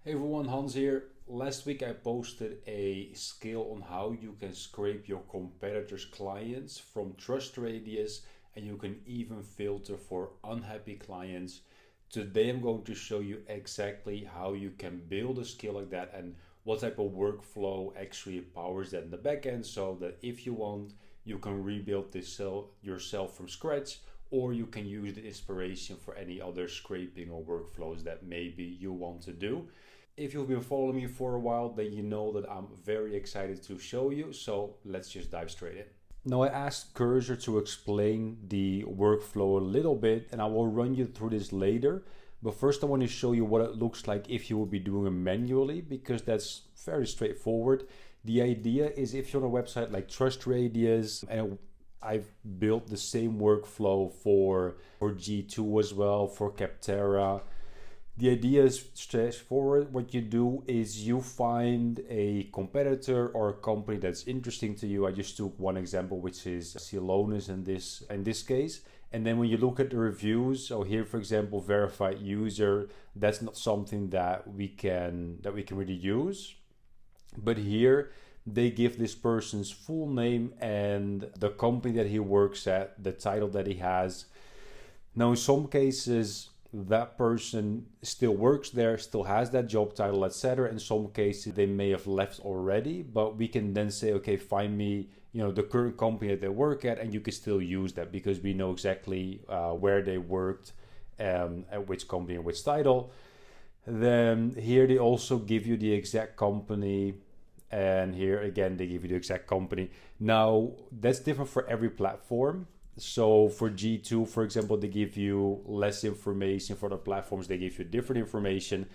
Hey everyone, Hans here. Last week I posted a skill on how you can scrape your competitors' clients from TrustRadius, and you can even filter for unhappy clients. Today I'm going to show you exactly how you can build a skill like that and what type of workflow actually powers that in the backend, so that if you want, you can rebuild this yourself from scratch, or you can use the inspiration for any other scraping or workflows that maybe you want to do. If you've been following me for a while, then you know that I'm very excited to show you. So let's just dive straight in. Now I asked Cursor to explain the workflow a little bit, and I will run you through this later. But first I want to show you what it looks like if you will be doing it manually, because that's very straightforward. The idea is if you're on a website like TrustRadius, and I've built the same workflow for G2 as well, for Capterra. The idea is straightforward. What you do is you find a competitor or a company that's interesting to you. I just took one example, which is Celonis in this case. And then when you look at the reviews, so here for example, verified user, that's not something that we can really use. But here they give this person's full name and the company that he works at, the title that he has. Now in some cases that person still works there, still has that job title, etc. In some cases they may have left already, but we can then say, okay, find me the current company that they work at, and you can still use that because we know exactly where they worked, at which company and which title. Then here they also give you the exact company, and here again they give you the exact company. Now that's different for every platform. So for G2, for example, they give you less information. For the platforms, they give you different information.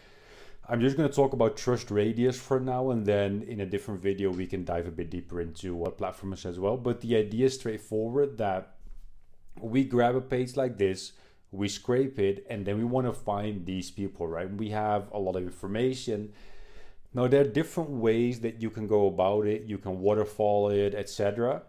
I'm just going to talk about TrustRadius for now, and then in a different video, we can dive a bit deeper into what platforms as well. But the idea is straightforward, that we grab a page like this, we scrape it, and then we want to find these people, right? We have a lot of information. Now, there are different ways that you can go about it. You can waterfall it, etc.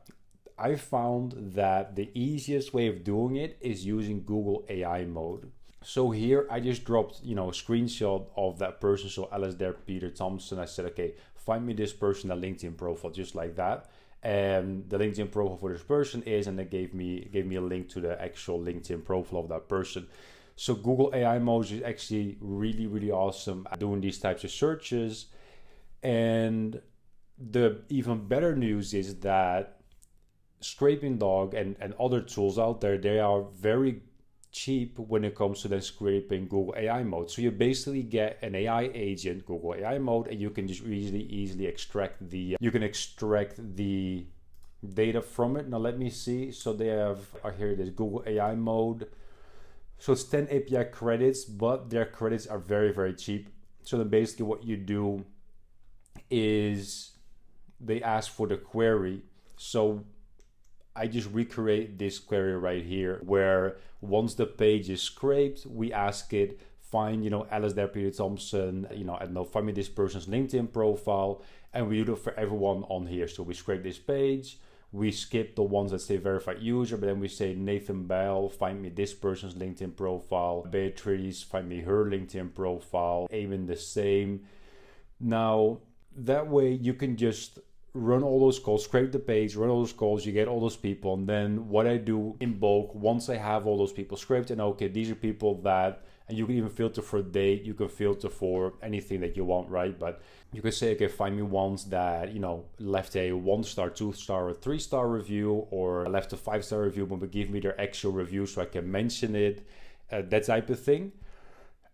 I found that the easiest way of doing it is using Google AI mode. So here I just dropped, a screenshot of that person. So Alasdair Peter Thompson. I said, okay, find me this person, a LinkedIn profile, just like that. And the LinkedIn profile for this person is, and they gave me a link to the actual LinkedIn profile of that person. So Google AI mode is actually really, really awesome at doing these types of searches. And the even better news is that Scrapingdog and other tools out there, they are very cheap when it comes to then scraping Google AI mode. So you basically get an AI agent, Google AI mode, and you can just easily extract the data from it. Now let me see. So they have here it is, Google AI mode. So it's 10 API credits, but their credits are very, very cheap. So then basically what you do is they ask for the query. So I just recreate this query right here, where once the page is scraped, we ask it, find, Alasdair Peter Thompson, I don't know, find me this person's LinkedIn profile, and we do it for everyone on here. So we scrape this page, we skip the ones that say verified user, but then we say Nathan Bell, find me this person's LinkedIn profile, Beatrice, find me her LinkedIn profile, Eamon the same. Now, that way you can just run all those calls, scrape the page, run all those calls, you get all those people. And then what I do in bulk, once I have all those people scraped, and okay, these are people that, and you can even filter for date, you can filter for anything that you want, right? But you can say, okay, find me ones that, left a 1-star, 2-star, or 3-star review, or left a 5-star review, but give me their actual review so I can mention it, that type of thing.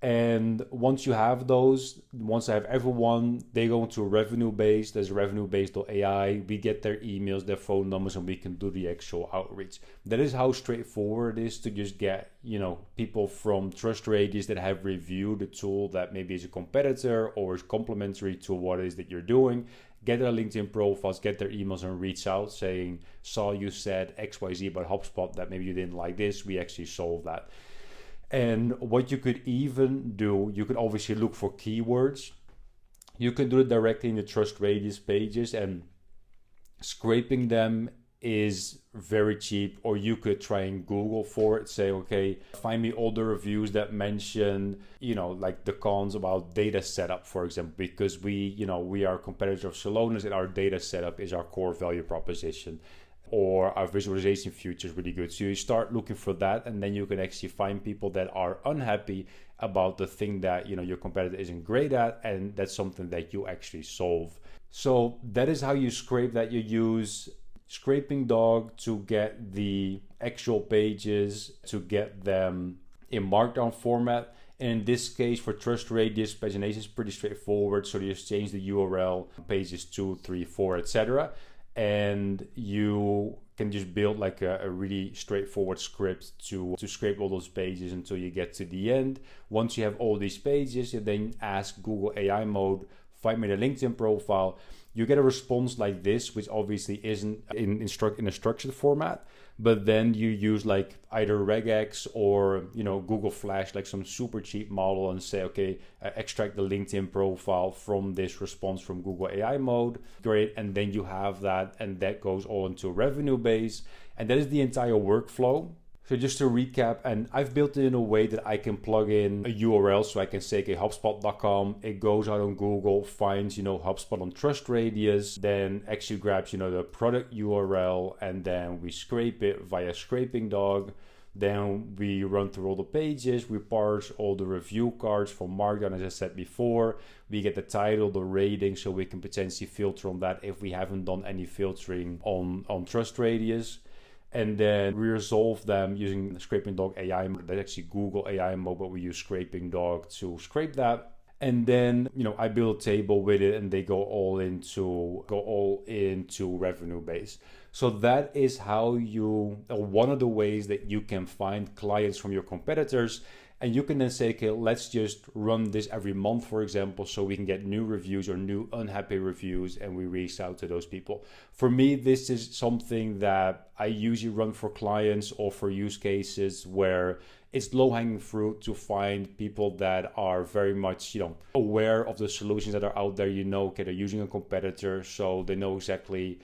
And once you have those, once I have everyone, they go into revenue-based. There's revenue-based.ai. We get their emails, their phone numbers, and we can do the actual outreach. That is how straightforward it is to just get, people from TrustRadius that have reviewed the tool that maybe is a competitor or is complementary to what it is that you're doing. Get their LinkedIn profiles, get their emails, and reach out saying, saw you said XYZ about HubSpot, that maybe you didn't like this. We actually solved that. And what you could even do, you could obviously look for keywords. You can do it directly in the TrustRadius pages, and scraping them is very cheap, or you could try and Google for it. Say, okay, find me all the reviews that mention, like the cons about data setup, for example, because we are competitors of Salonis and our data setup is our core value proposition, or our visualization feature is really good. So you start looking for that, and then you can actually find people that are unhappy about the thing that your competitor isn't great at, and that's something that you actually solve. So that is how you scrape that. You use Scrapingdog to get the actual pages, to get them in markdown format. And in this case, for TrustRadius, pagination is pretty straightforward. So you just change the URL, pages 2, 3, 4, etc. And you can just build like a really straightforward script to scrape all those pages until you get to the end. Once you have all these pages, you then ask Google AI mode, find me the LinkedIn profile. You get a response like this, which obviously isn't in a structured format, but then you use like either regex or Google Flash, like some super cheap model, and say, okay, extract the LinkedIn profile from this response from Google AI mode. Great. And then you have that, and that goes all into a revenue base, and that is the entire workflow. So just to recap, and I've built it in a way that I can plug in a URL, so I can say, okay, HubSpot.com, it goes out on Google, finds, HubSpot on TrustRadius, then actually grabs, the product URL, and then we scrape it via Scrapingdog. Then we run through all the pages, we parse all the review cards from Markdown, as I said before. We get the title, the rating, so we can potentially filter on that if we haven't done any filtering on TrustRadius. And then we resolve them using Scrapingdog AI mode. That's actually Google AI mode, but we use Scrapingdog to scrape that. And then, I build a table with it, and they go all into revenue base. So that is how one of the ways that you can find clients from your competitors. And you can then say, okay, let's just run this every month, for example, so we can get new reviews or new unhappy reviews, and we reach out to those people. For me, this is something that I usually run for clients or for use cases where it's low-hanging fruit to find people that are very much, aware of the solutions that are out there. Okay, they're using a competitor, so they know exactly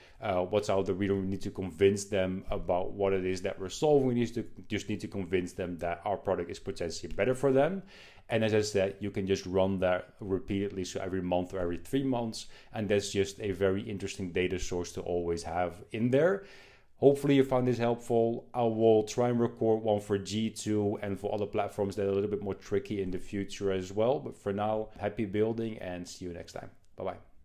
what's out there. We don't need to convince them about what it is that we're solving. We just need to convince them that our product is potentially better for them. And as I said, you can just run that repeatedly, so every month or every 3 months. And that's just a very interesting data source to always have in there. Hopefully you found this helpful. I will try and record one for G2 and for other platforms that are a little bit more tricky in the future as well. But for now, happy building, and see you next time. Bye-bye.